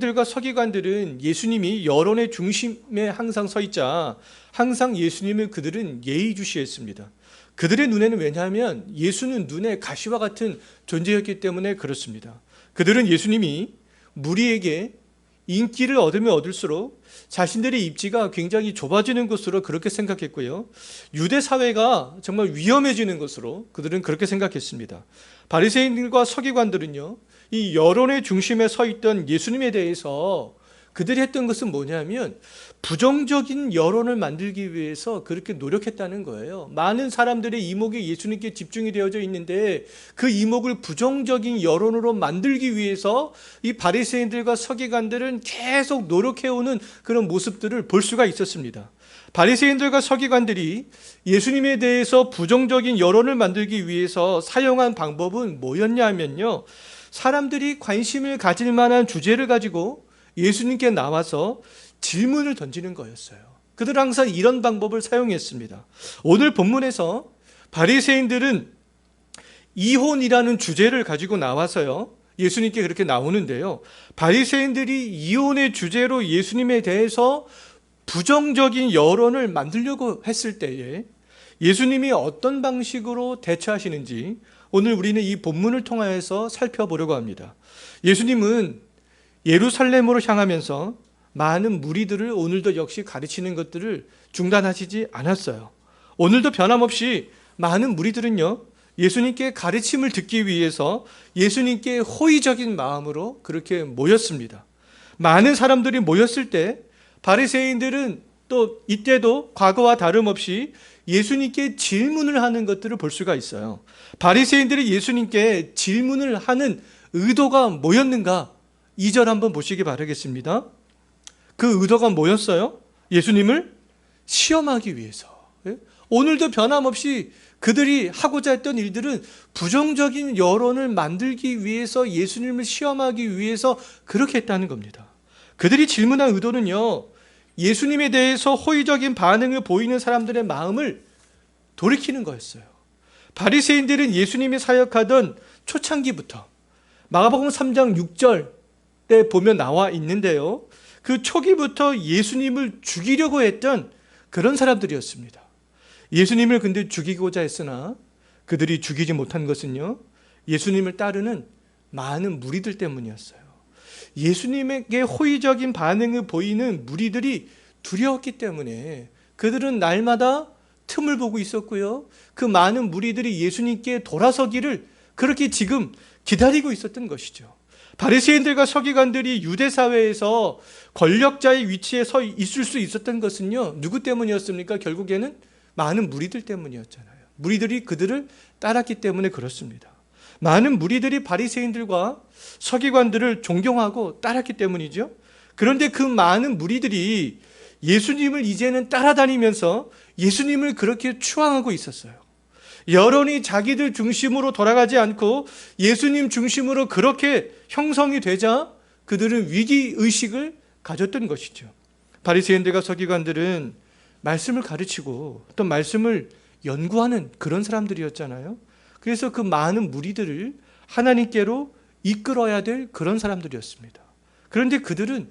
들과 서기관들은 예수님이 여론의 중심에 항상 서 있자 항상 예수님을 그들은 예의주시했습니다. 그들의 눈에는, 왜냐하면 예수는 눈에 가시와 같은 존재였기 때문에 그렇습니다. 그들은 예수님이 무리에게 인기를 얻으면 얻을수록 자신들의 입지가 굉장히 좁아지는 것으로 그렇게 생각했고요. 유대 사회가 정말 위험해지는 것으로 그들은 그렇게 생각했습니다. 바리새인들과 서기관들은요, 이 여론의 중심에 서 있던 예수님에 대해서 그들이 했던 것은 뭐냐면 부정적인 여론을 만들기 위해서 그렇게 노력했다는 거예요. 많은 사람들의 이목이 예수님께 집중이 되어져 있는데 그 이목을 부정적인 여론으로 만들기 위해서 이 바리새인들과 서기관들은 계속 노력해오는 그런 모습들을 볼 수가 있었습니다. 바리새인들과 서기관들이 예수님에 대해서 부정적인 여론을 만들기 위해서 사용한 방법은 뭐였냐면요, 사람들이 관심을 가질 만한 주제를 가지고 예수님께 나와서 질문을 던지는 거였어요. 그들은 항상 이런 방법을 사용했습니다. 오늘 본문에서 바리새인들은 이혼이라는 주제를 가지고 나와서요, 예수님께 그렇게 나오는데요, 바리새인들이 이혼의 주제로 예수님에 대해서 부정적인 여론을 만들려고 했을 때에 예수님이 어떤 방식으로 대처하시는지 오늘 우리는 이 본문을 통하여서 살펴보려고 합니다. 예수님은 예루살렘으로 향하면서 많은 무리들을 오늘도 역시 가르치는 것들을 중단하시지 않았어요. 오늘도 변함없이 많은 무리들은요, 예수님께 가르침을 듣기 위해서 예수님께 호의적인 마음으로 그렇게 모였습니다. 많은 사람들이 모였을 때 바리새인들은 또 이때도 과거와 다름없이 예수님께 질문을 하는 것들을 볼 수가 있어요. 바리새인들이 예수님께 질문을 하는 의도가 뭐였는가? 2절 한번 보시기 바라겠습니다. 그 의도가 뭐였어요? 예수님을 시험하기 위해서. 오늘도 변함없이 그들이 하고자 했던 일들은 부정적인 여론을 만들기 위해서, 예수님을 시험하기 위해서 그렇게 했다는 겁니다. 그들이 질문한 의도는요, 예수님에 대해서 호의적인 반응을 보이는 사람들의 마음을 돌이키는 거였어요. 바리새인들은 예수님이 사역하던 초창기부터 마가복음 3장 6절 때 보면 나와 있는데요, 그 초기부터 예수님을 죽이려고 했던 그런 사람들이었습니다. 예수님을 근데 죽이고자 했으나 그들이 죽이지 못한 것은요, 예수님을 따르는 많은 무리들 때문이었어요. 예수님에게 호의적인 반응을 보이는 무리들이 두려웠기 때문에 그들은 날마다 틈을 보고 있었고요, 그 많은 무리들이 예수님께 돌아서기를 그렇게 지금 기다리고 있었던 것이죠. 바리새인들과 서기관들이 유대 사회에서 권력자의 위치에 서 있을 수 있었던 것은요, 누구 때문이었습니까? 결국에는 많은 무리들 때문이었잖아요. 무리들이 그들을 따랐기 때문에 그렇습니다. 많은 무리들이 바리새인들과 서기관들을 존경하고 따랐기 때문이죠. 그런데 그 많은 무리들이 예수님을 이제는 따라다니면서 예수님을 그렇게 추앙하고 있었어요. 여론이 자기들 중심으로 돌아가지 않고 예수님 중심으로 그렇게 형성이 되자 그들은 위기의식을 가졌던 것이죠. 바리새인들과 서기관들은 말씀을 가르치고 또 말씀을 연구하는 그런 사람들이었잖아요. 그래서 그 많은 무리들을 하나님께로 이끌어야 될 그런 사람들이었습니다. 그런데 그들은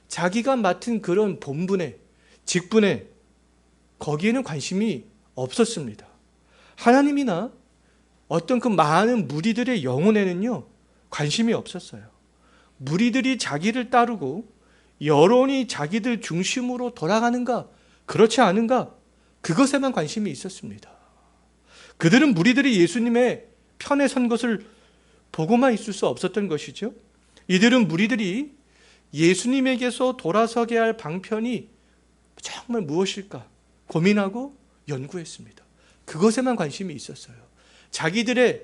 자기가 맡은 그런 본분에, 직분에, 거기에는 관심이 없었습니다. 하나님이나 어떤 그 많은 무리들의 영혼에는요, 관심이 없었어요. 무리들이 자기를 따르고 여론이 자기들 중심으로 돌아가는가, 그렇지 않은가, 그것에만 관심이 있었습니다. 그들은 무리들이 예수님의 편에 선 것을 보고만 있을 수 없었던 것이죠. 이들은 무리들이 예수님에게서 돌아서게 할 방편이 정말 무엇일까 고민하고 연구했습니다. 그것에만 관심이 있었어요. 자기들의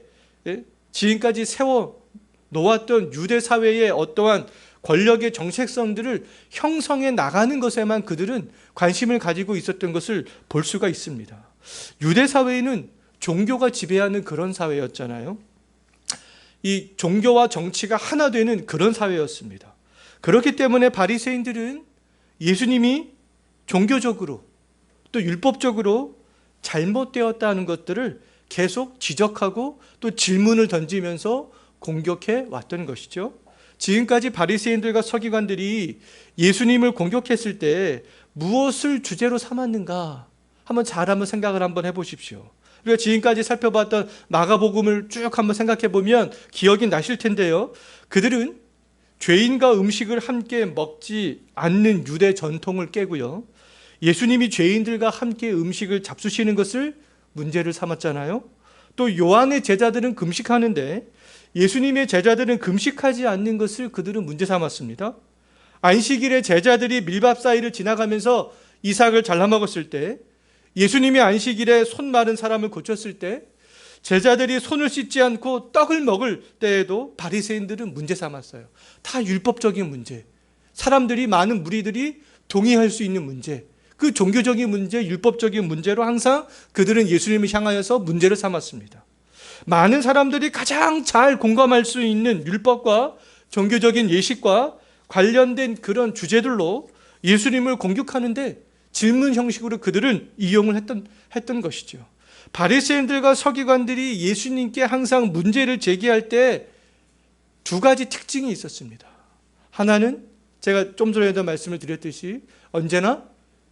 지금까지 세워 놓았던 유대 사회의 어떠한 권력의 정체성들을 형성해 나가는 것에만 그들은 관심을 가지고 있었던 것을 볼 수가 있습니다. 유대 사회에는 종교가 지배하는 그런 사회였잖아요. 이 종교와 정치가 하나 되는 그런 사회였습니다. 그렇기 때문에 바리새인들은 예수님이 종교적으로 또 율법적으로 잘못되었다는 것들을 계속 지적하고 또 질문을 던지면서 공격해 왔던 것이죠. 지금까지 바리새인들과 서기관들이 예수님을 공격했을 때 무엇을 주제로 삼았는가? 한번 생각을 한번 해보십시오. 우리가 지금까지 살펴봤던 마가복음을 쭉 한번 생각해 보면 기억이 나실 텐데요. 그들은 죄인과 음식을 함께 먹지 않는 유대 전통을 깨고요. 예수님이 죄인들과 함께 음식을 잡수시는 것을 문제를 삼았잖아요. 또 요한의 제자들은 금식하는데 예수님의 제자들은 금식하지 않는 것을 그들은 문제 삼았습니다. 안식일에 제자들이 밀밥 사이를 지나가면서 이삭을 잘라 먹었을 때, 예수님이 안식일에 손 마른 사람을 고쳤을 때, 제자들이 손을 씻지 않고 떡을 먹을 때에도 바리새인들은 문제 삼았어요. 다 율법적인 문제, 사람들이, 많은 무리들이 동의할 수 있는 문제, 그 종교적인 문제, 율법적인 문제로 항상 그들은 예수님을 향하여서 문제를 삼았습니다. 많은 사람들이 가장 잘 공감할 수 있는 율법과 종교적인 예식과 관련된 그런 주제들로 예수님을 공격하는데 질문 형식으로 그들은 이용을 했던 것이죠. 바리새인들과 서기관들이 예수님께 항상 문제를 제기할 때 두 가지 특징이 있었습니다. 하나는 제가 좀 전에도 말씀을 드렸듯이 언제나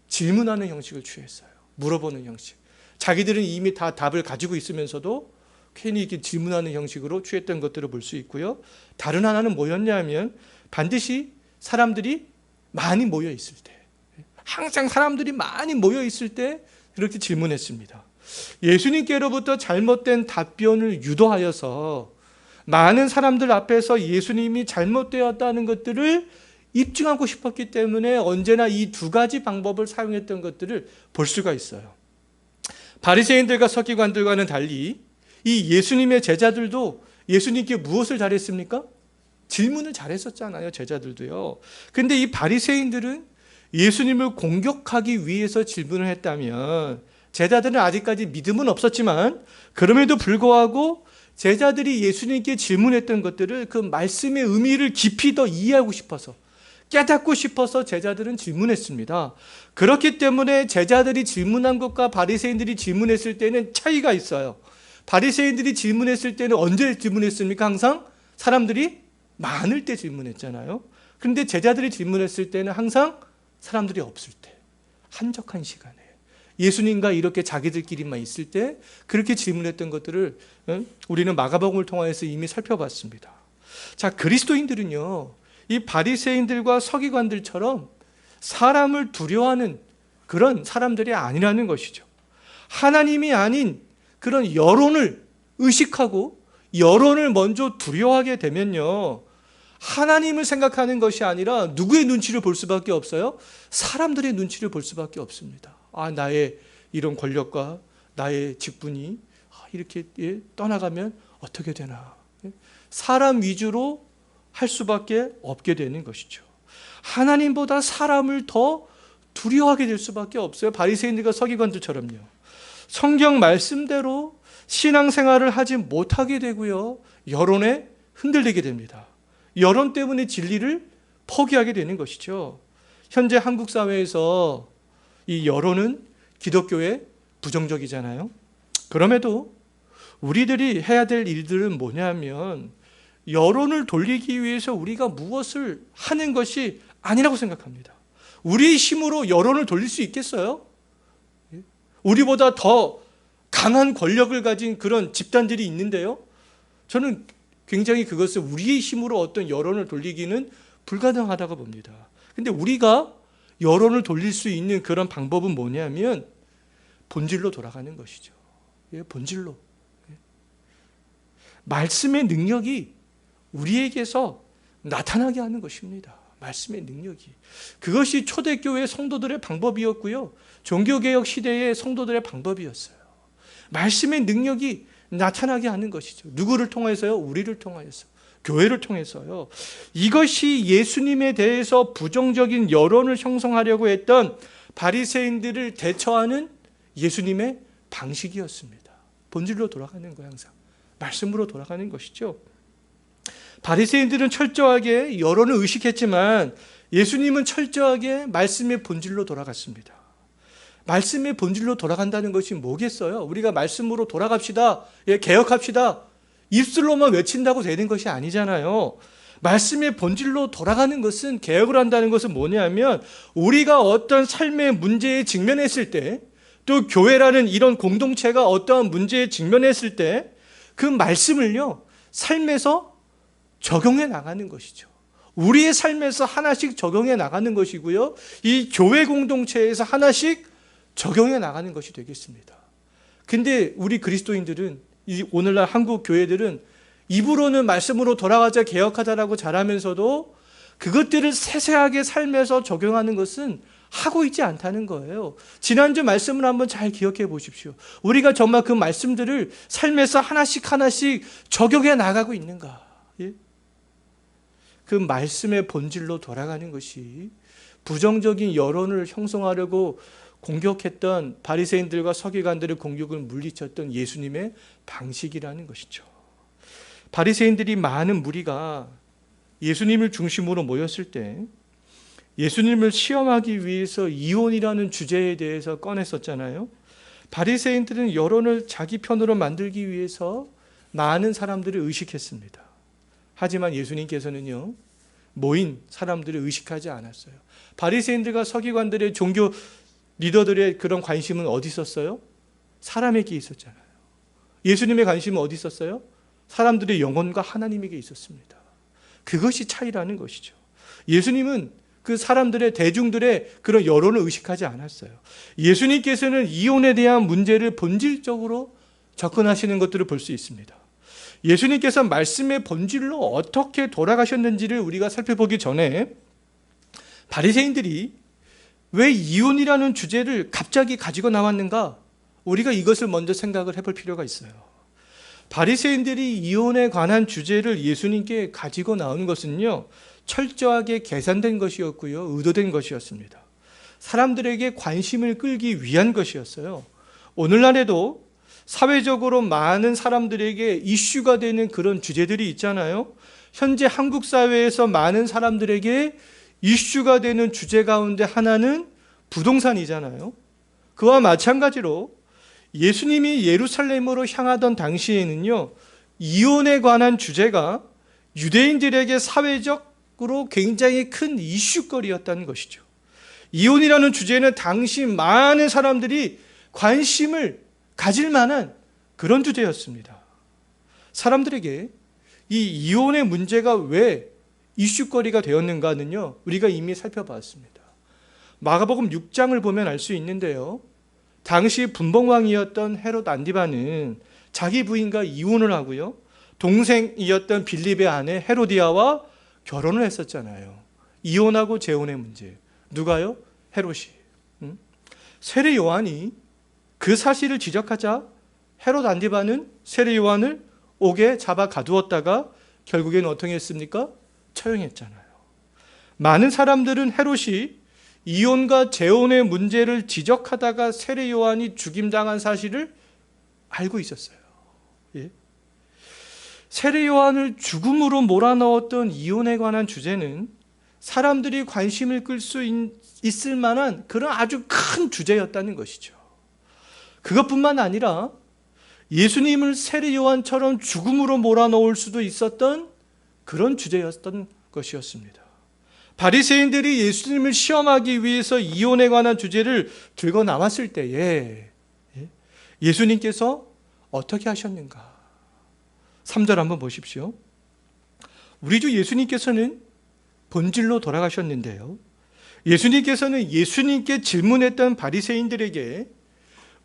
질문하는 형식을 취했어요. 물어보는 형식. 자기들은 이미 다 답을 가지고 있으면서도 괜히 이렇게 질문하는 형식으로 취했던 것들을 볼 수 있고요. 다른 하나는 뭐였냐면 반드시 사람들이 많이 모여 있을 때, 항상 사람들이 많이 모여 있을 때 그렇게 질문했습니다. 예수님께로부터 잘못된 답변을 유도하여서 많은 사람들 앞에서 예수님이 잘못되었다는 것들을 입증하고 싶었기 때문에 언제나 이 두 가지 방법을 사용했던 것들을 볼 수가 있어요. 바리새인들과 서기관들과는 달리 이 예수님의 제자들도 예수님께 무엇을 잘했습니까? 질문을 잘했었잖아요, 제자들도요. 근데 이 바리새인들은 예수님을 공격하기 위해서 질문을 했다면 제자들은 아직까지 믿음은 없었지만 그럼에도 불구하고 제자들이 예수님께 질문했던 것들을 그 말씀의 의미를 깊이 더 이해하고 싶어서, 깨닫고 싶어서 제자들은 질문했습니다. 그렇기 때문에 제자들이 질문한 것과 바리새인들이 질문했을 때는 차이가 있어요. 바리새인들이 질문했을 때는 언제 질문했습니까? 항상 사람들이 많을 때 질문했잖아요. 그런데 제자들이 질문했을 때는 항상 사람들이 없을 때, 한적한 시간에, 예수님과 이렇게 자기들끼리만 있을 때 그렇게 질문했던 것들을 우리는 마가복음을 통해서 이미 살펴봤습니다. 자, 그리스도인들은요, 이 바리새인들과 서기관들처럼 사람을 두려워하는 그런 사람들이 아니라는 것이죠. 하나님이 아닌 그런 여론을 의식하고 여론을 먼저 두려워하게 되면요, 하나님을 생각하는 것이 아니라 누구의 눈치를 볼 수밖에 없어요? 사람들의 눈치를 볼 수밖에 없습니다. 나의 이런 권력과 나의 직분이 이렇게 떠나가면 어떻게 되나. 사람 위주로 할 수밖에 없게 되는 것이죠. 하나님보다 사람을 더 두려워하게 될 수밖에 없어요. 바리새인들과 서기관들처럼요. 성경 말씀대로 신앙생활을 하지 못하게 되고요, 여론에 흔들리게 됩니다. 여론 때문에 진리를 포기하게 되는 것이죠. 현재 한국 사회에서 이 여론은 기독교에 부정적이잖아요. 그럼에도 우리들이 해야 될 일들은 뭐냐면 여론을 돌리기 위해서 우리가 무엇을 하는 것이 아니라고 생각합니다. 우리의 힘으로 여론을 돌릴 수 있겠어요? 우리보다 더 강한 권력을 가진 그런 집단들이 있는데요, 저는 굉장히 그것을 우리의 힘으로 어떤 여론을 돌리기는 불가능하다고 봅니다. 근데 우리가 여론을 돌릴 수 있는 그런 방법은 뭐냐면 본질로 돌아가는 것이죠. 본질로. 말씀의 능력이 우리에게서 나타나게 하는 것입니다. 말씀의 능력이. 그것이 초대교회 성도들의 방법이었고요, 종교개혁 시대의 성도들의 방법이었어요. 말씀의 능력이 나타나게 하는 것이죠. 누구를 통해서요? 우리를 통하여서, 교회를 통해서요. 이것이 예수님에 대해서 부정적인 여론을 형성하려고 했던 바리새인들을 대처하는 예수님의 방식이었습니다. 본질로 돌아가는 거예요. 항상 말씀으로 돌아가는 것이죠. 바리새인들은 철저하게 여론을 의식했지만 예수님은 철저하게 말씀의 본질로 돌아갔습니다. 말씀의 본질로 돌아간다는 것이 뭐겠어요? 우리가 말씀으로 돌아갑시다, 개혁합시다, 입술로만 외친다고 되는 것이 아니잖아요. 말씀의 본질로 돌아가는 것은, 개혁을 한다는 것은 뭐냐면, 우리가 어떤 삶의 문제에 직면했을 때, 또 교회라는 이런 공동체가 어떠한 문제에 직면했을 때 그 말씀을요, 삶에서 적용해 나가는 것이죠. 우리의 삶에서 하나씩 적용해 나가는 것이고요, 이 교회 공동체에서 하나씩 적용해 나가는 것이 되겠습니다. 근데 우리 그리스도인들은, 오늘날 한국 교회들은 입으로는 말씀으로 돌아가자, 개혁하자라고 잘하면서도 그것들을 세세하게 삶에서 적용하는 것은 하고 있지 않다는 거예요. 지난주 말씀을 한번 잘 기억해 보십시오. 우리가 정말 그 말씀들을 삶에서 하나씩 하나씩 적용해 나가고 있는가? 예? 그 말씀의 본질로 돌아가는 것이 부정적인 여론을 형성하려고 공격했던 바리새인들과 서기관들의 공격을 물리쳤던 예수님의 방식이라는 것이죠. 바리새인들이 많은 무리가 예수님을 중심으로 모였을 때 예수님을 시험하기 위해서 이혼이라는 주제에 대해서 꺼냈었잖아요. 바리새인들은 여론을 자기 편으로 만들기 위해서 많은 사람들을 의식했습니다. 하지만 예수님께서는요, 모인 사람들을 의식하지 않았어요. 바리새인들과 서기관들의 종교 리더들의 그런 관심은 어디 있었어요? 사람에게 있었잖아요. 예수님의 관심은 어디 있었어요? 사람들의 영혼과 하나님에게 있었습니다. 그것이 차이라는 것이죠. 예수님은 그 사람들의, 대중들의 그런 여론을 의식하지 않았어요. 예수님께서는 이혼에 대한 문제를 본질적으로 접근하시는 것들을 볼 수 있습니다. 예수님께서 말씀의 본질로 어떻게 돌아가셨는지를 우리가 살펴보기 전에 바리새인들이 왜 이혼이라는 주제를 갑자기 가지고 나왔는가? 우리가 이것을 먼저 생각을 해볼 필요가 있어요. 바리새인들이 이혼에 관한 주제를 예수님께 가지고 나오는 것은요, 철저하게 계산된 것이었고요, 의도된 것이었습니다. 사람들에게 관심을 끌기 위한 것이었어요. 오늘날에도 사회적으로 많은 사람들에게 이슈가 되는 그런 주제들이 있잖아요. 현재 한국 사회에서 많은 사람들에게 이슈가 되는 주제 가운데 하나는 부동산이잖아요. 그와 마찬가지로 예수님이 예루살렘으로 향하던 당시에는요, 이혼에 관한 주제가 유대인들에게 사회적으로 굉장히 큰 이슈거리였다는 것이죠. 이혼이라는 주제는 당시 많은 사람들이 관심을 가질 만한 그런 주제였습니다. 사람들에게 이 이혼의 문제가 왜 이슈거리가 되었는가는요, 우리가 이미 살펴봤습니다. 마가복음 6장을 보면 알 수 있는데요, 당시 분봉왕이었던 헤롯 안디바는 자기 부인과 이혼을 하고요, 동생이었던 빌립의 아내 헤로디아와 결혼을 했었잖아요. 이혼하고 재혼의 문제. 누가요? 헤롯이. 세례 요한이 그 사실을 지적하자 헤롯 안디바는 세례 요한을 옥에 잡아 가두었다가 결국에는 어떻게 했습니까? 처형했잖아요. 많은 사람들은 헤롯이 이혼과 재혼의 문제를 지적하다가 세례 요한이 죽임당한 사실을 알고 있었어요. 예? 세례 요한을 죽음으로 몰아넣었던 이혼에 관한 주제는 사람들이 관심을 끌 수 있을 만한 그런 아주 큰 주제였다는 것이죠. 그것뿐만 아니라 예수님을 세례 요한처럼 죽음으로 몰아넣을 수도 있었던 그런 주제였던 것이었습니다. 바리새인들이 예수님을 시험하기 위해서 이혼에 관한 주제를 들고 나왔을 때에 예수님께서 어떻게 하셨는가? 3절 한번 보십시오. 우리 주 예수님께서는 본질로 돌아가셨는데요, 예수님께서는 예수님께 질문했던 바리새인들에게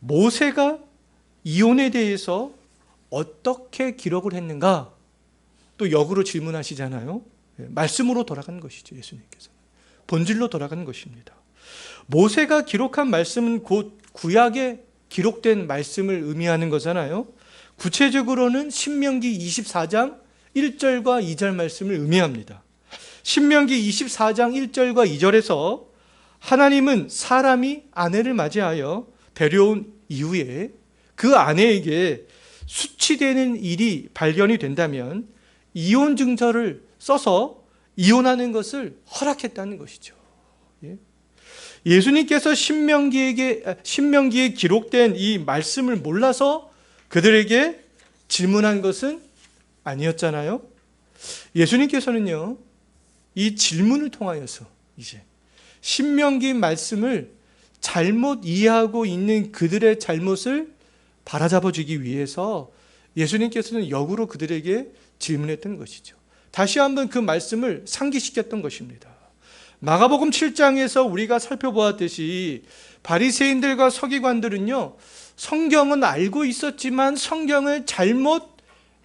모세가 이혼에 대해서 어떻게 기록을 했는가? 또 역으로 질문하시잖아요. 말씀으로 돌아가는 것이죠. 예수님께서는 본질로 돌아가는 것입니다. 모세가 기록한 말씀은 곧 구약에 기록된 말씀을 의미하는 거잖아요. 구체적으로는 신명기 24장 1절과 2절 말씀을 의미합니다. 신명기 24장 1절과 2절에서 하나님은 사람이 아내를 맞이하여 데려온 이후에 그 아내에게 수치되는 일이 발견이 된다면 이혼 증서를 써서 이혼하는 것을 허락했다는 것이죠. 예수님께서 신명기에 기록된 이 말씀을 몰라서 그들에게 질문한 것은 아니었잖아요. 예수님께서는요, 이 질문을 통하여서 이제 신명기 말씀을 잘못 이해하고 있는 그들의 잘못을 바로잡아 주기 위해서 예수님께서는 역으로 그들에게 질문했던 것이죠. 다시 한번 그 말씀을 상기시켰던 것입니다. 마가복음 7장에서 우리가 살펴보았듯이 바리새인들과 서기관들은요, 성경은 알고 있었지만 성경을 잘못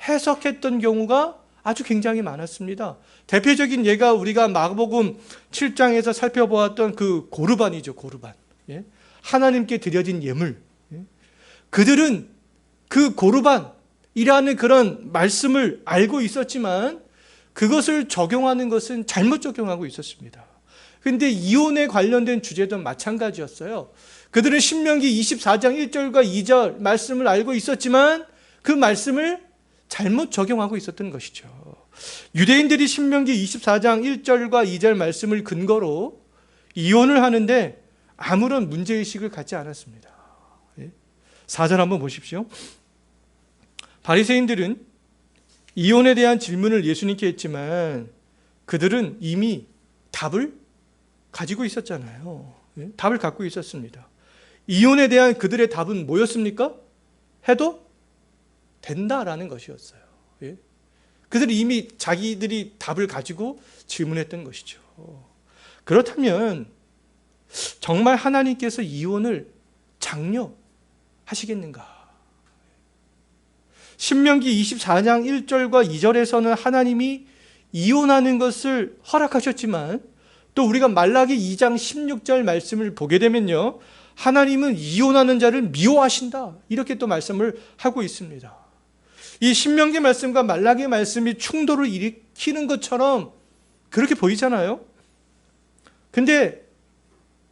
해석했던 경우가 아주 굉장히 많았습니다. 대표적인 예가 우리가 마가복음 7장에서 살펴보았던 그 고르반이죠. 고르반. 하나님께 드려진 예물. 그들은 그 고르반이라는 그런 말씀을 알고 있었지만 그것을 적용하는 것은 잘못 적용하고 있었습니다. 그런데 이혼에 관련된 주제도 마찬가지였어요. 그들은 신명기 24장 1절과 2절 말씀을 알고 있었지만 그 말씀을 잘못 적용하고 있었던 것이죠. 유대인들이 신명기 24장 1절과 2절 말씀을 근거로 이혼을 하는데 아무런 문제의식을 갖지 않았습니다. 4절 한번 보십시오. 바리새인들은 이혼에 대한 질문을 예수님께 했지만 그들은 이미 답을 가지고 있었잖아요. 답을 갖고 있었습니다. 이혼에 대한 그들의 답은 뭐였습니까? 해도 된다라는 것이었어요. 그들이 이미 자기들이 답을 가지고 질문했던 것이죠. 그렇다면 정말 하나님께서 이혼을 장려하시겠는가? 신명기 24장 1절과 2절에서는 하나님이 이혼하는 것을 허락하셨지만 또 우리가 말라기 2장 16절 말씀을 보게 되면요, 하나님은 이혼하는 자를 미워하신다, 이렇게 또 말씀을 하고 있습니다. 이 신명기 말씀과 말라기 말씀이 충돌을 일으키는 것처럼 그렇게 보이잖아요. 근데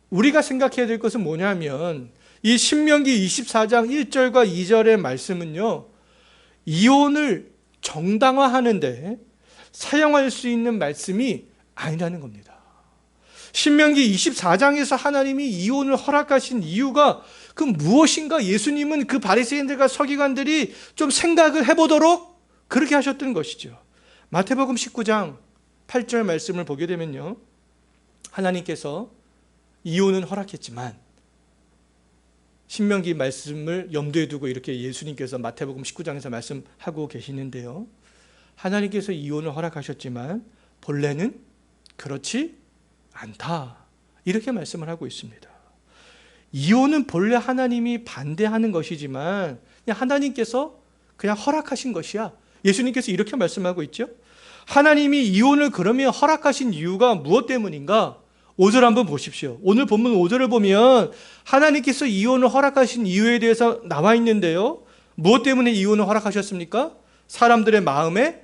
우리가 생각해야 될 것은 뭐냐면 이 신명기 24장 1절과 2절의 말씀은요, 이혼을 정당화하는데 사용할 수 있는 말씀이 아니라는 겁니다. 신명기 24장에서 하나님이 이혼을 허락하신 이유가 그 무엇인가, 예수님은 그 바리새인들과 서기관들이 좀 생각을 해보도록 그렇게 하셨던 것이죠. 마태복음 19장 8절 말씀을 보게 되면요, 하나님께서 이혼은 허락했지만 신명기 말씀을 염두에 두고 이렇게 예수님께서 마태복음 19장에서 말씀하고 계시는데요, 하나님께서 이혼을 허락하셨지만 본래는 그렇지 않다, 이렇게 말씀을 하고 있습니다. 이혼은 본래 하나님이 반대하는 것이지만 그냥 하나님께서 그냥 허락하신 것이야, 예수님께서 이렇게 말씀하고 있죠. 하나님이 이혼을 그러면 허락하신 이유가 무엇 때문인가? 5절 한번 보십시오. 오늘 본문 5절을 보면 하나님께서 이혼을 허락하신 이유에 대해서 나와 있는데요, 무엇 때문에 이혼을 허락하셨습니까? 사람들의 마음의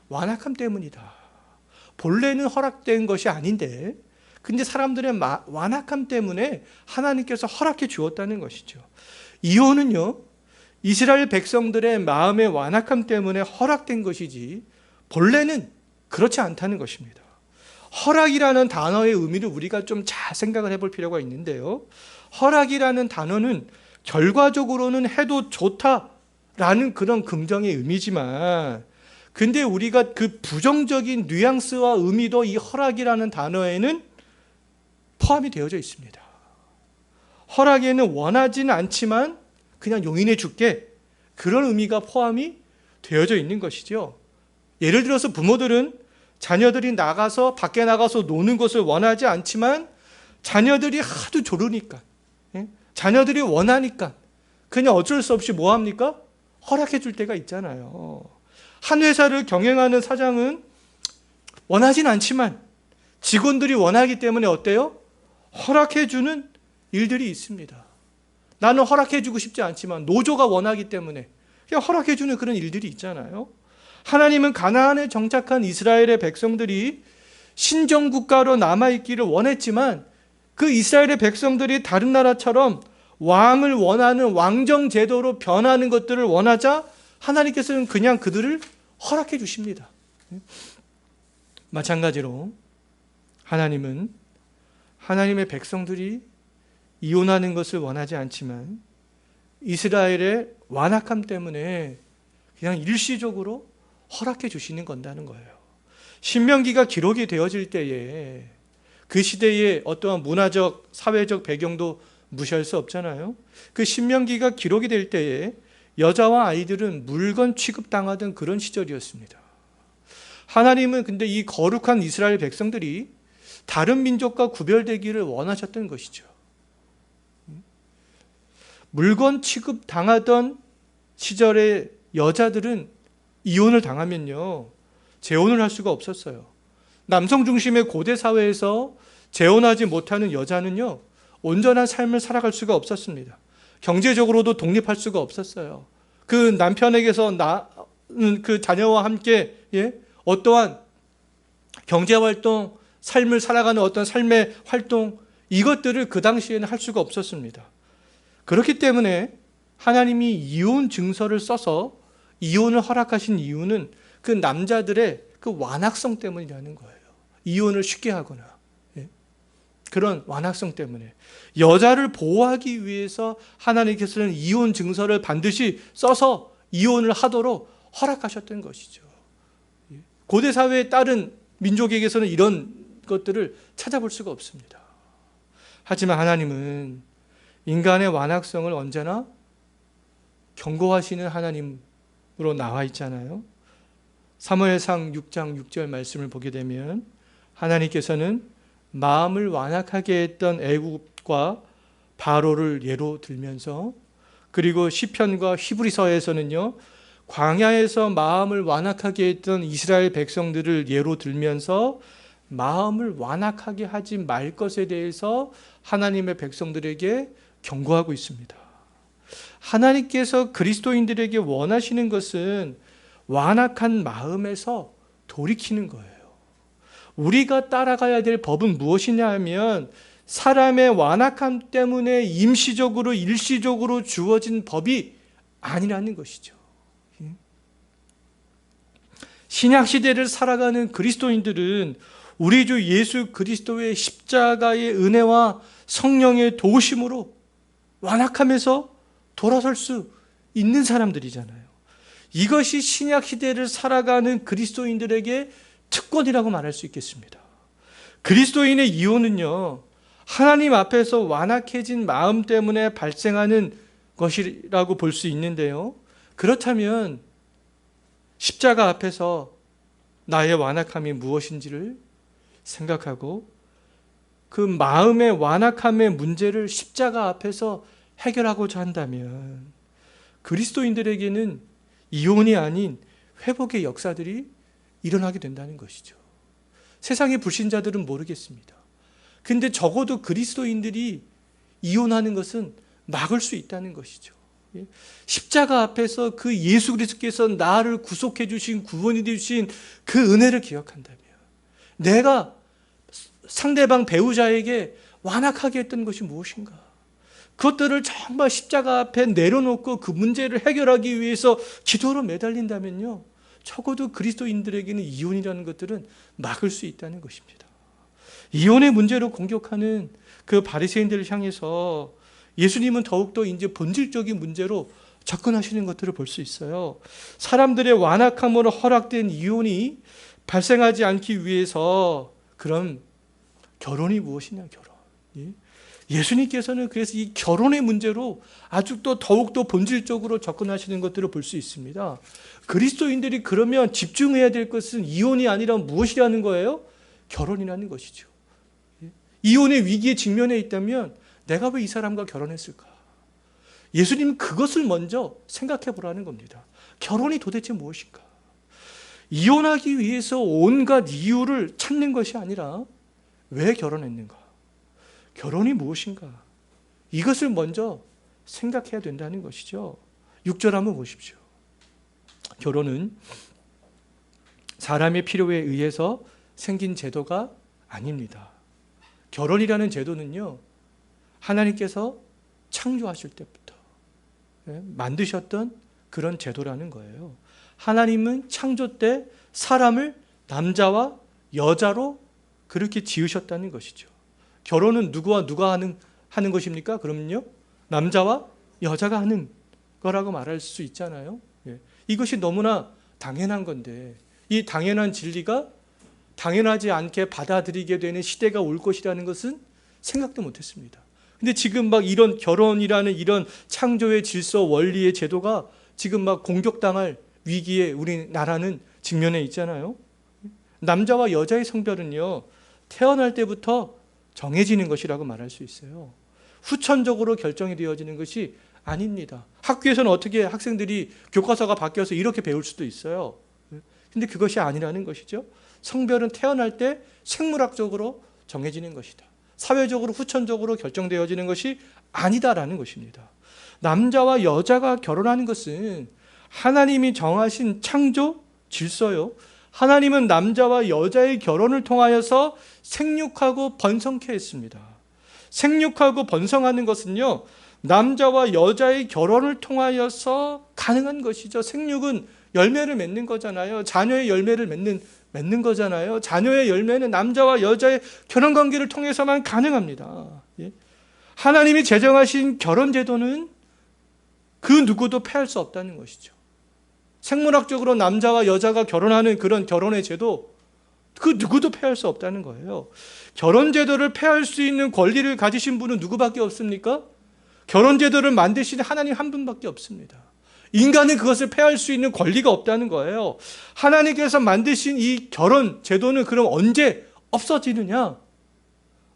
완악함 때문이다. 본래는 허락된 것이 아닌데 근데 사람들의 완악함 때문에 하나님께서 허락해 주었다는 것이죠. 이혼은요, 이스라엘 백성들의 마음의 완악함 때문에 허락된 것이지 본래는 그렇지 않다는 것입니다. 허락이라는 단어의 의미를 우리가 좀 잘 생각을 해볼 필요가 있는데요, 허락이라는 단어는 결과적으로는 해도 좋다라는 그런 긍정의 의미지만 근데 우리가 그 부정적인 뉘앙스와 의미도 이 허락이라는 단어에는 포함이 되어져 있습니다. 허락에는 원하지는 않지만 그냥 용인해 줄게, 그런 의미가 포함이 되어져 있는 것이죠. 예를 들어서 부모들은 자녀들이 밖에 나가서 노는 것을 원하지 않지만 자녀들이 하도 조르니까, 자녀들이 원하니까 그냥 어쩔 수 없이 뭐 합니까? 허락해 줄 때가 있잖아요. 한 회사를 경영하는 사장은 원하진 않지만 직원들이 원하기 때문에 어때요? 허락해 주는 일들이 있습니다. 나는 허락해 주고 싶지 않지만 노조가 원하기 때문에 그냥 허락해 주는 그런 일들이 있잖아요. 하나님은 가나안에 정착한 이스라엘의 백성들이 신정국가로 남아있기를 원했지만 그 이스라엘의 백성들이 다른 나라처럼 왕을 원하는 왕정제도로 변하는 것들을 원하자 하나님께서는 그냥 그들을 허락해 주십니다. 마찬가지로 하나님은 하나님의 백성들이 이혼하는 것을 원하지 않지만 이스라엘의 완악함 때문에 그냥 일시적으로 허락해 주시는 건다는 거예요. 신명기가 기록이 되어질 때에 그 시대의 어떠한 문화적, 사회적 배경도 무시할 수 없잖아요. 그 신명기가 기록이 될 때에 여자와 아이들은 물건 취급당하던 그런 시절이었습니다. 하나님은 근데 이 거룩한 이스라엘 백성들이 다른 민족과 구별되기를 원하셨던 것이죠. 물건 취급당하던 시절의 여자들은 이혼을 당하면요, 재혼을 할 수가 없었어요. 남성 중심의 고대 사회에서 재혼하지 못하는 여자는요, 온전한 삶을 살아갈 수가 없었습니다. 경제적으로도 독립할 수가 없었어요. 그 남편에게서 낳은 그 자녀와 함께 어떠한 경제활동, 삶을 살아가는 어떤 삶의 활동, 이것들을 그 당시에는 할 수가 없었습니다. 그렇기 때문에 하나님이 이혼 증서를 써서 이혼을 허락하신 이유는 그 남자들의 그 완악성 때문이라는 거예요. 이혼을 쉽게 하거나 그런 완악성 때문에 여자를 보호하기 위해서 하나님께서는 이혼 증서를 반드시 써서 이혼을 하도록 허락하셨던 것이죠. 고대 사회의 다른 민족에게서는 이런 것들을 찾아볼 수가 없습니다. 하지만 하나님은 인간의 완악성을 언제나 경고하시는 하나님으로 나와 있잖아요. 사무엘상 6장 6절 말씀을 보게 되면 하나님께서는 마음을 완악하게 했던 애굽과 바로를 예로 들면서, 그리고 시편과 히브리서에서는요, 광야에서 마음을 완악하게 했던 이스라엘 백성들을 예로 들면서 마음을 완악하게 하지 말 것에 대해서 하나님의 백성들에게 경고하고 있습니다. 하나님께서 그리스도인들에게 원하시는 것은 완악한 마음에서 돌이키는 거예요. 우리가 따라가야 될 법은 무엇이냐 하면 사람의 완악함 때문에 임시적으로 일시적으로 주어진 법이 아니라는 것이죠. 신약시대를 살아가는 그리스도인들은 우리 주 예수 그리스도의 십자가의 은혜와 성령의 도우심으로 완악함에서 돌아설 수 있는 사람들이잖아요. 이것이 신약시대를 살아가는 그리스도인들에게 특권이라고 말할 수 있겠습니다. 그리스도인의 이혼은요, 하나님 앞에서 완악해진 마음 때문에 발생하는 것이라고 볼 수 있는데요, 그렇다면 십자가 앞에서 나의 완악함이 무엇인지를 생각하고 그 마음의 완악함의 문제를 십자가 앞에서 해결하고자 한다면 그리스도인들에게는 이혼이 아닌 회복의 역사들이 일어나게 된다는 것이죠. 세상의 불신자들은 모르겠습니다. 근데 적어도 그리스도인들이 이혼하는 것은 막을 수 있다는 것이죠. 십자가 앞에서 그 예수 그리스도께서 나를 구속해 주신, 구원해 주신 그 은혜를 기억한다면, 내가 상대방 배우자에게 완악하게 했던 것이 무엇인가, 그것들을 정말 십자가 앞에 내려놓고 그 문제를 해결하기 위해서 기도로 매달린다면요, 적어도 그리스도인들에게는 이혼이라는 것들은 막을 수 있다는 것입니다. 이혼의 문제로 공격하는 그 바리새인들을 향해서 예수님은 더욱더 이제 본질적인 문제로 접근하시는 것들을 볼 수 있어요. 사람들의 완악함으로 허락된 이혼이 발생하지 않기 위해서 그럼 결혼이 무엇이냐, 결혼. 예수님께서는 그래서 이 결혼의 문제로 아주 또 더욱더 본질적으로 접근하시는 것들을 볼 수 있습니다. 그리스도인들이 그러면 집중해야 될 것은 이혼이 아니라 무엇이라는 거예요? 결혼이라는 것이죠. 이혼의 위기에 직면해 있다면 내가 왜 이 사람과 결혼했을까? 예수님은 그것을 먼저 생각해 보라는 겁니다. 결혼이 도대체 무엇인가? 이혼하기 위해서 온갖 이유를 찾는 것이 아니라 왜 결혼했는가? 결혼이 무엇인가? 이것을 먼저 생각해야 된다는 것이죠. 6절 한번 보십시오. 결혼은 사람의 필요에 의해서 생긴 제도가 아닙니다. 결혼이라는 제도는요, 하나님께서 창조하실 때부터 만드셨던 그런 제도라는 거예요. 하나님은 창조 때 사람을 남자와 여자로 그렇게 지으셨다는 것이죠. 결혼은 누구와 누가 하는 것입니까? 그러면요, 남자와 여자가 하는 거라고 말할 수 있잖아요. 이것이 너무나 당연한 건데, 이 당연한 진리가 당연하지 않게 받아들이게 되는 시대가 올 것이라는 것은 생각도 못했습니다. 근데 지금 막 이런 결혼이라는 이런 창조의 질서, 원리의 제도가 지금 막 공격당할 위기에 우리나라는 직면해 있잖아요. 남자와 여자의 성별은요, 태어날 때부터 정해지는 것이라고 말할 수 있어요. 후천적으로 결정이 되어지는 것이 아닙니다. 학교에서는 어떻게 학생들이 교과서가 바뀌어서 이렇게 배울 수도 있어요. 근데 그것이 아니라는 것이죠. 성별은 태어날 때 생물학적으로 정해지는 것이다. 사회적으로 후천적으로 결정되어지는 것이 아니다라는 것입니다. 남자와 여자가 결혼하는 것은 하나님이 정하신 창조 질서요. 하나님은 남자와 여자의 결혼을 통하여서 생육하고 번성케 했습니다. 생육하고 번성하는 것은요, 남자와 여자의 결혼을 통하여서 가능한 것이죠. 생육은 열매를 맺는 거잖아요. 자녀의 열매를 맺는 거잖아요. 자녀의 열매는 남자와 여자의 결혼 관계를 통해서만 가능합니다. 하나님이 제정하신 결혼 제도는 그 누구도 폐할 수 없다는 것이죠. 생물학적으로 남자와 여자가 결혼하는 그런 결혼의 제도, 그 누구도 폐할 수 없다는 거예요. 결혼 제도를 폐할 수 있는 권리를 가지신 분은 누구밖에 없습니까? 결혼 제도를 만드신 하나님 한 분밖에 없습니다. 인간은 그것을 폐할 수 있는 권리가 없다는 거예요. 하나님께서 만드신 이 결혼 제도는 그럼 언제 없어지느냐?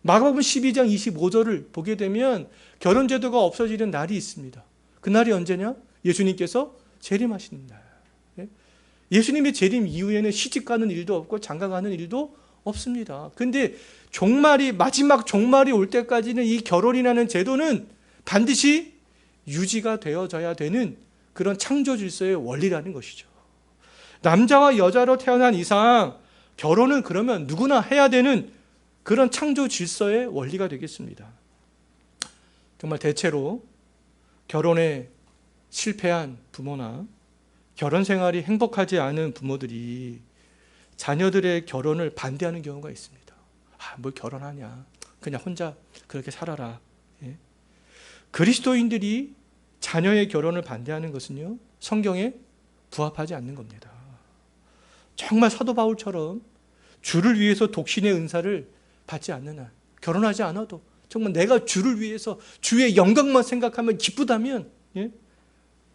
마가복음 12장 25절을 보게 되면 결혼 제도가 없어지는 날이 있습니다. 그 날이 언제냐? 예수님께서 재림하시는 날. 예수님의 재림 이후에는 시집가는 일도 없고 장가가는 일도 없습니다. 근데 마지막 종말이 올 때까지는 이 결혼이라는 제도는 반드시 유지가 되어져야 되는 그런 창조 질서의 원리라는 것이죠. 남자와 여자로 태어난 이상 결혼은 그러면 누구나 해야 되는 그런 창조 질서의 원리가 되겠습니다. 정말 대체로 결혼에 실패한 부모나 결혼 생활이 행복하지 않은 부모들이 자녀들의 결혼을 반대하는 경우가 있습니다. 뭘 결혼하냐, 그냥 혼자 그렇게 살아라. 그리스도인들이 자녀의 결혼을 반대하는 것은요, 성경에 부합하지 않는 겁니다. 정말 사도 바울처럼 주를 위해서 독신의 은사를 받지 않는 한, 결혼하지 않아도 정말 내가 주를 위해서 주의 영광만 생각하면 기쁘다면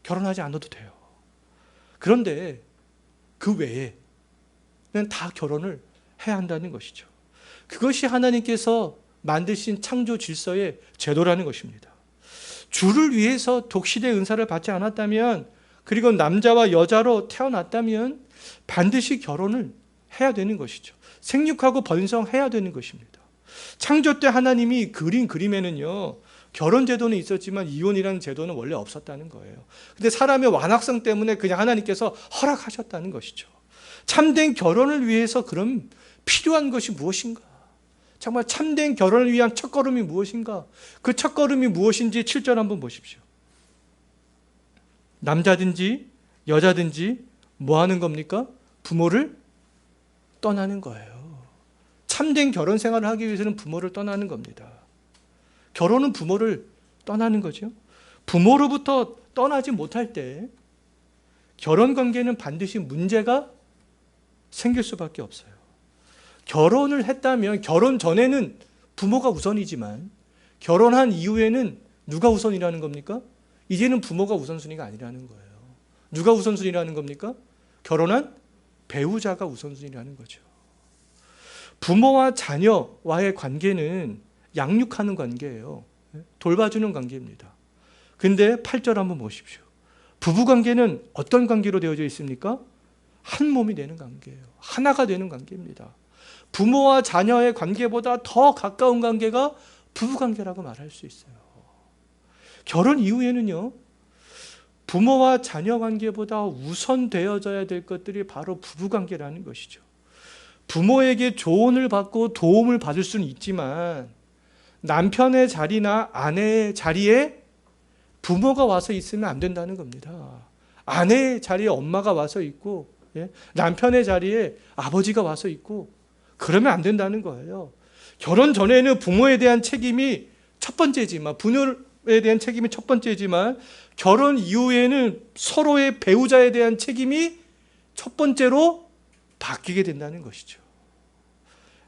결혼하지 않아도 돼요. 그런데 그 외에는 다 결혼을 해야 한다는 것이죠. 그것이 하나님께서 만드신 창조 질서의 제도라는 것입니다. 주를 위해서 독신의 은사를 받지 않았다면, 그리고 남자와 여자로 태어났다면 반드시 결혼을 해야 되는 것이죠. 생육하고 번성해야 되는 것입니다. 창조 때 하나님이 그린 그림에는요, 결혼 제도는 있었지만 이혼이라는 제도는 원래 없었다는 거예요. 근데 사람의 완악성 때문에 그냥 하나님께서 허락하셨다는 것이죠. 참된 결혼을 위해서 그럼 필요한 것이 무엇인가? 정말 참된 결혼을 위한 첫걸음이 무엇인가? 그 첫걸음이 무엇인지 7절 한번 보십시오. 남자든지 여자든지 뭐 하는 겁니까? 부모를 떠나는 거예요. 참된 결혼 생활을 하기 위해서는 부모를 떠나는 겁니다. 결혼은 부모를 떠나는 거죠. 부모로부터 떠나지 못할 때 결혼 관계는 반드시 문제가 생길 수밖에 없어요. 결혼을 했다면 결혼 전에는 부모가 우선이지만 결혼한 이후에는 누가 우선이라는 겁니까? 이제는 부모가 우선순위가 아니라는 거예요. 누가 우선순위라는 겁니까? 결혼한 배우자가 우선순위라는 거죠. 부모와 자녀와의 관계는 양육하는 관계예요. 돌봐주는 관계입니다. 근데 8절 한번 보십시오. 부부관계는 어떤 관계로 되어져 있습니까? 한 몸이 되는 관계예요. 하나가 되는 관계입니다. 부모와 자녀의 관계보다 더 가까운 관계가 부부관계라고 말할 수 있어요. 결혼 이후에는요, 부모와 자녀 관계보다 우선되어져야 될 것들이 바로 부부관계라는 것이죠. 부모에게 조언을 받고 도움을 받을 수는 있지만 남편의 자리나 아내의 자리에 부모가 와서 있으면 안 된다는 겁니다. 아내의 자리에 엄마가 와서 있고, 남편의 자리에 아버지가 와서 있고, 그러면 안 된다는 거예요. 결혼 전에는 부모에 대한 책임이 첫 번째지만, 부모에 대한 책임이 첫 번째지만, 결혼 이후에는 서로의 배우자에 대한 책임이 첫 번째로 바뀌게 된다는 것이죠.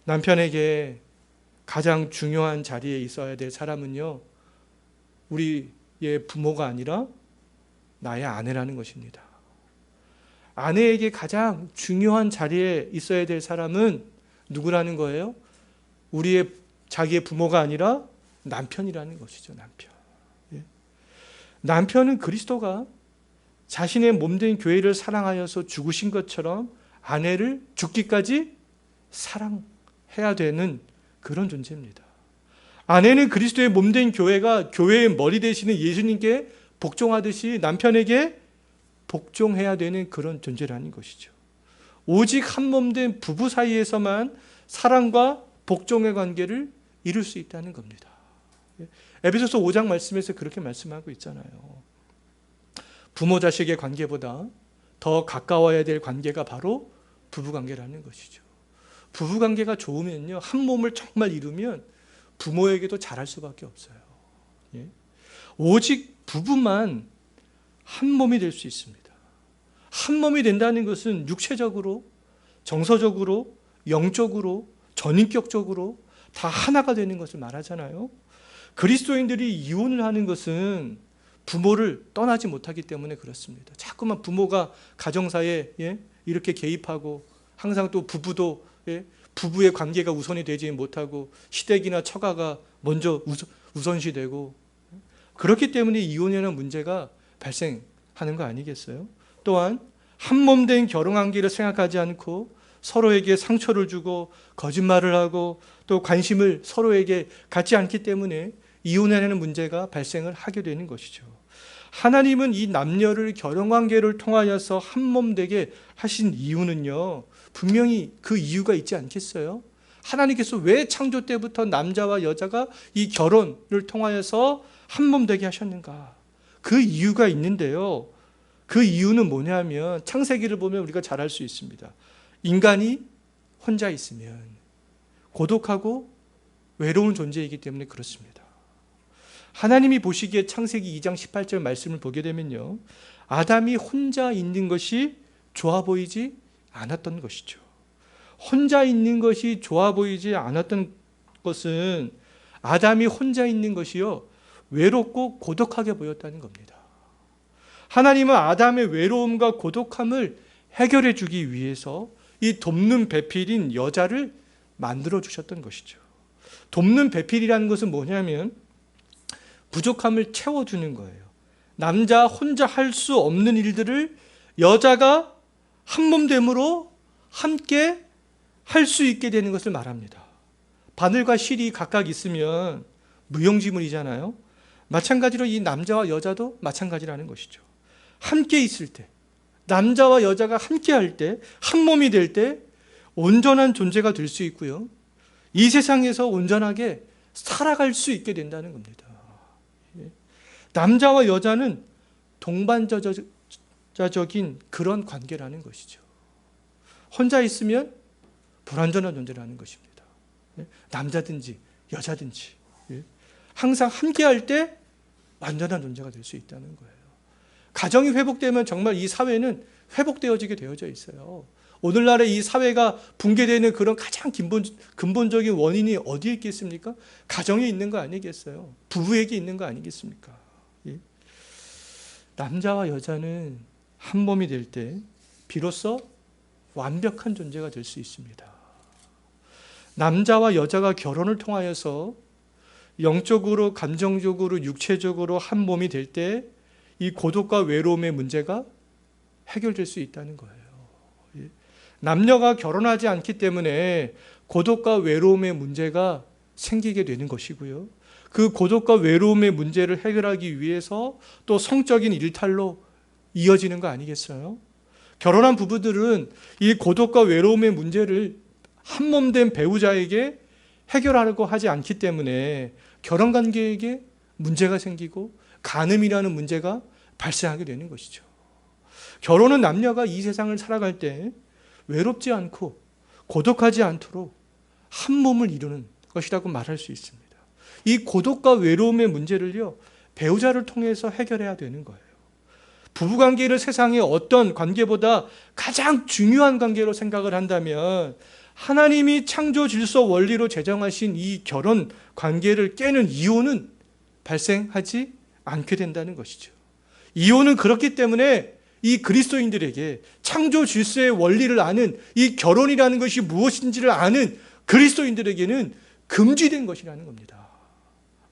남편에게 가장 중요한 자리에 있어야 될 사람은요, 우리의 부모가 아니라 나의 아내라는 것입니다. 아내에게 가장 중요한 자리에 있어야 될 사람은 누구라는 거예요? 자기의 부모가 아니라 남편이라는 것이죠. 남편. 예. 남편은 그리스도가 자신의 몸된 교회를 사랑하여서 죽으신 것처럼 아내를 죽기까지 사랑해야 되는 그런 존재입니다. 아내는 그리스도의 몸된 교회가 교회의 머리 되시는 예수님께 복종하듯이 남편에게 복종해야 되는 그런 존재라는 것이죠. 오직 한 몸된 부부 사이에서만 사랑과 복종의 관계를 이룰 수 있다는 겁니다. 에베소서 5장 말씀에서 그렇게 말씀하고 있잖아요. 부모 자식의 관계보다 더 가까워야 될 관계가 바로 부부관계라는 것이죠. 부부관계가 좋으면요, 한 몸을 정말 이루면 부모에게도 잘할 수밖에 없어요. 예? 오직 부부만 한 몸이 될 수 있습니다. 한 몸이 된다는 것은 육체적으로, 정서적으로, 영적으로, 전인격적으로 다 하나가 되는 것을 말하잖아요. 그리스도인들이 이혼을 하는 것은 부모를 떠나지 못하기 때문에 그렇습니다. 자꾸만 부모가 가정사에 이렇게 개입하고 항상 또 부부도 부부의 관계가 우선이 되지 못하고 시댁이나 처가가 먼저 우선시되고 그렇기 때문에 이혼이라는 문제가 발생하는 거 아니겠어요? 또한 한 몸 된 결혼관계를 생각하지 않고 서로에게 상처를 주고 거짓말을 하고 또 관심을 서로에게 갖지 않기 때문에 이혼이라는 문제가 발생을 하게 되는 것이죠. 하나님은 이 남녀를 결혼관계를 통하여서 한 몸 되게 하신 이유는요, 분명히 그 이유가 있지 않겠어요? 하나님께서 왜 창조 때부터 남자와 여자가 이 결혼을 통하여서 한 몸 되게 하셨는가? 그 이유가 있는데요. 그 이유는 뭐냐면 창세기를 보면 우리가 잘 알 수 있습니다. 인간이 혼자 있으면 고독하고 외로운 존재이기 때문에 그렇습니다. 하나님이 보시기에 창세기 2장 18절 말씀을 보게 되면요, 아담이 혼자 있는 것이 좋아 보이지 않았던 것이죠. 혼자 있는 것이 좋아 보이지 않았던 것은 아담이 혼자 있는 것이요, 외롭고 고독하게 보였다는 겁니다. 하나님은 아담의 외로움과 고독함을 해결해 주기 위해서 이 돕는 배필인 여자를 만들어 주셨던 것이죠. 돕는 배필이라는 것은 뭐냐면 부족함을 채워주는 거예요. 남자 혼자 할 수 없는 일들을 여자가 한몸됨으로 함께 할 수 있게 되는 것을 말합니다. 바늘과 실이 각각 있으면 무용지물이잖아요. 마찬가지로 이 남자와 여자도 마찬가지라는 것이죠. 함께 있을 때, 남자와 여자가 함께 할 때, 한 몸이 될 때 온전한 존재가 될 수 있고요, 이 세상에서 온전하게 살아갈 수 있게 된다는 겁니다. 남자와 여자는 동반자적인 그런 관계라는 것이죠. 혼자 있으면 불완전한 존재라는 것입니다. 남자든지 여자든지 항상 함께 할 때 완전한 존재가 될 수 있다는 거예요. 가정이 회복되면 정말 이 사회는 회복되어지게 되어져 있어요. 오늘날의 이 사회가 붕괴되는 그런 가장 근본적인 원인이 어디에 있겠습니까? 가정에 있는 거 아니겠어요? 부부에게 있는 거 아니겠습니까? 남자와 여자는 한 몸이 될 때 비로소 완벽한 존재가 될 수 있습니다. 남자와 여자가 결혼을 통하여서 영적으로, 감정적으로, 육체적으로 한 몸이 될 때 이 고독과 외로움의 문제가 해결될 수 있다는 거예요. 남녀가 결혼하지 않기 때문에 고독과 외로움의 문제가 생기게 되는 것이고요, 그 고독과 외로움의 문제를 해결하기 위해서 또 성적인 일탈로 이어지는 거 아니겠어요? 결혼한 부부들은 이 고독과 외로움의 문제를 한 몸 된 배우자에게 해결하려고 하지 않기 때문에 결혼관계에게 문제가 생기고 간음이라는 문제가 발생하게 되는 것이죠. 결혼은 남녀가 이 세상을 살아갈 때 외롭지 않고 고독하지 않도록 한 몸을 이루는 것이라고 말할 수 있습니다. 이 고독과 외로움의 문제를요, 배우자를 통해서 해결해야 되는 거예요. 부부관계를 세상의 어떤 관계보다 가장 중요한 관계로 생각을 한다면 하나님이 창조 질서 원리로 제정하신 이 결혼 관계를 깨는 이혼은 발생하지 않게 된다는 것이죠. 이혼은 그렇기 때문에 이 그리스도인들에게 창조 질서의 원리를 아는, 이 결혼이라는 것이 무엇인지를 아는 그리스도인들에게는 금지된 것이라는 겁니다.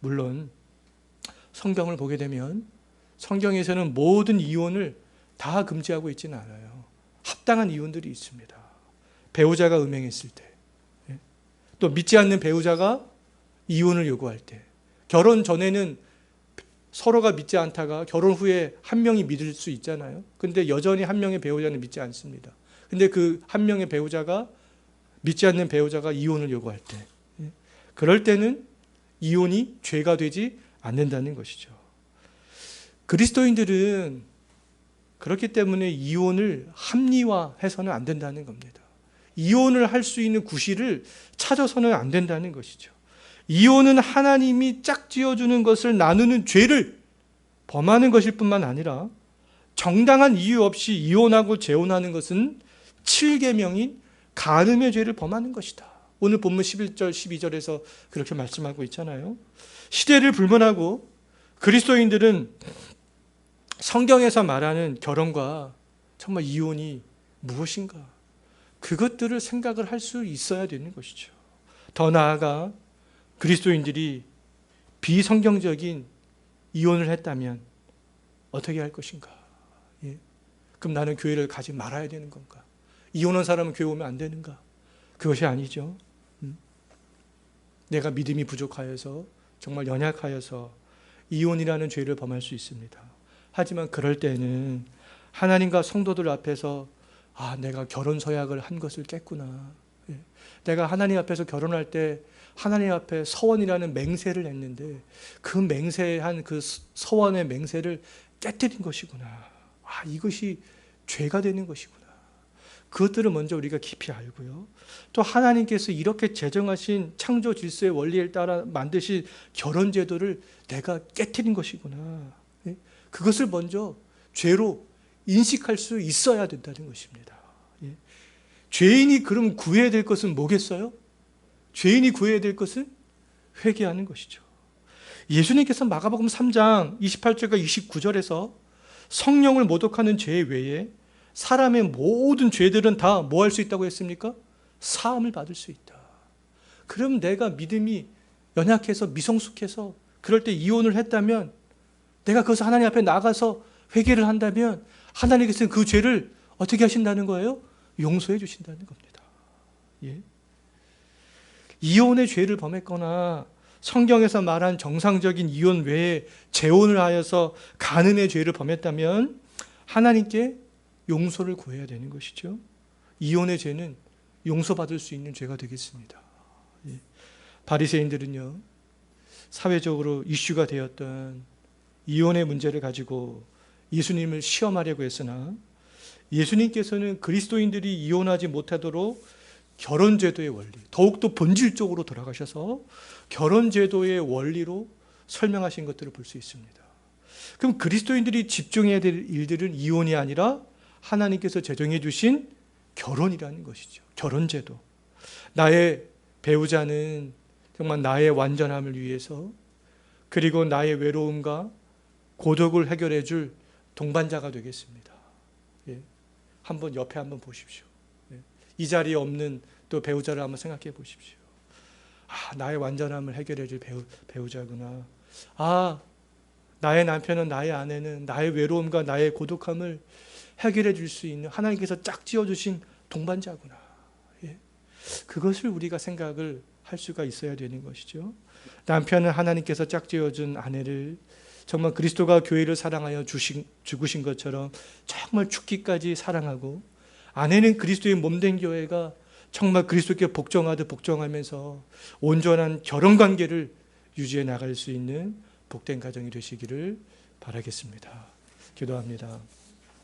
물론 성경을 보게 되면 성경에서는 모든 이혼을 다 금지하고 있지는 않아요. 합당한 이혼들이 있습니다. 배우자가 음행했을 때, 또 믿지 않는 배우자가 이혼을 요구할 때, 결혼 전에는 서로가 믿지 않다가 결혼 후에 한 명이 믿을 수 있잖아요. 근데 여전히 한 명의 배우자는 믿지 않습니다. 근데 그 한 명의 배우자가, 믿지 않는 배우자가 이혼을 요구할 때, 그럴 때는 이혼이 죄가 되지 않는다는 것이죠. 그리스도인들은 그렇기 때문에 이혼을 합리화해서는 안 된다는 겁니다. 이혼을 할 수 있는 구실을 찾아서는 안 된다는 것이죠. 이혼은 하나님이 짝지어주는 것을 나누는 죄를 범하는 것일 뿐만 아니라 정당한 이유 없이 이혼하고 재혼하는 것은 7계명인 간음의 죄를 범하는 것이다. 오늘 본문 11절, 12절에서 그렇게 말씀하고 있잖아요. 시대를 불문하고 그리스도인들은 성경에서 말하는 결혼과 정말 이혼이 무엇인가, 그것들을 생각을 할 수 있어야 되는 것이죠. 더 나아가 그리스도인들이 비성경적인 이혼을 했다면 어떻게 할 것인가? 그럼 나는 교회를 가지 말아야 되는 건가? 이혼한 사람은 교회 오면 안 되는가? 그것이 아니죠. 내가 믿음이 부족하여서, 정말 연약하여서 이혼이라는 죄를 범할 수 있습니다. 하지만 그럴 때는 하나님과 성도들 앞에서 내가 결혼 서약을 한 것을 깼구나. 내가 하나님 앞에서 결혼할 때 하나님 앞에 서원이라는 맹세를 했는데 그 맹세한 그 서원의 맹세를 깨뜨린 것이구나. 이것이 죄가 되는 것이구나. 그것들을 먼저 우리가 깊이 알고요. 또 하나님께서 이렇게 제정하신 창조 질서의 원리에 따라 만드신 결혼 제도를 내가 깨뜨린 것이구나. 그것을 먼저 죄로 인식할 수 있어야 된다는 것입니다. 죄인이 그럼 구해야 될 것은 뭐겠어요? 죄인이 구해야 될 것은 회개하는 것이죠. 예수님께서 마가복음 3장 28절과 29절에서 성령을 모독하는 죄 외에 사람의 모든 죄들은 다 뭐 할 수 있다고 했습니까? 사함을 받을 수 있다. 그럼 내가 믿음이 연약해서 미성숙해서 그럴 때 이혼을 했다면, 내가 그것을 하나님 앞에 나가서 회개를 한다면 하나님께서는 그 죄를 어떻게 하신다는 거예요? 용서해 주신다는 겁니다. 이혼의 죄를 범했거나 성경에서 말한 정상적인 이혼 외에 재혼을 하여서 간음의 죄를 범했다면 하나님께 용서를 구해야 되는 것이죠. 이혼의 죄는 용서받을 수 있는 죄가 되겠습니다. 바리새인들은요, 사회적으로 이슈가 되었던 이혼의 문제를 가지고 예수님을 시험하려고 했으나 예수님께서는 그리스도인들이 이혼하지 못하도록 결혼제도의 원리, 더욱더 본질적으로 돌아가셔서 결혼제도의 원리로 설명하신 것들을 볼 수 있습니다. 그럼 그리스도인들이 집중해야 될 일들은 이혼이 아니라 하나님께서 제정해 주신 결혼이라는 것이죠. 결혼제도. 나의 배우자는 정말 나의 완전함을 위해서, 그리고 나의 외로움과 고독을 해결해 줄 동반자가 되겠습니다. 한번 옆에 한번 보십시오. 이 자리에 없는 또 배우자를 한번 생각해 보십시오. 나의 완전함을 해결해 줄 배우자구나. 나의 남편은, 나의 아내는 나의 외로움과 나의 고독함을 해결해 줄 수 있는 하나님께서 짝지어 주신 동반자구나. 그것을 우리가 생각을 할 수가 있어야 되는 것이죠. 남편은 하나님께서 짝지어 준 아내를 정말 그리스도가 교회를 사랑하여 죽으신 것처럼 정말 죽기까지 사랑하고, 아내는 그리스도의 몸된 교회가 정말 그리스도께 복종하듯 복종하면서 온전한 결혼관계를 유지해 나갈 수 있는 복된 가정이 되시기를 바라겠습니다. 기도합니다.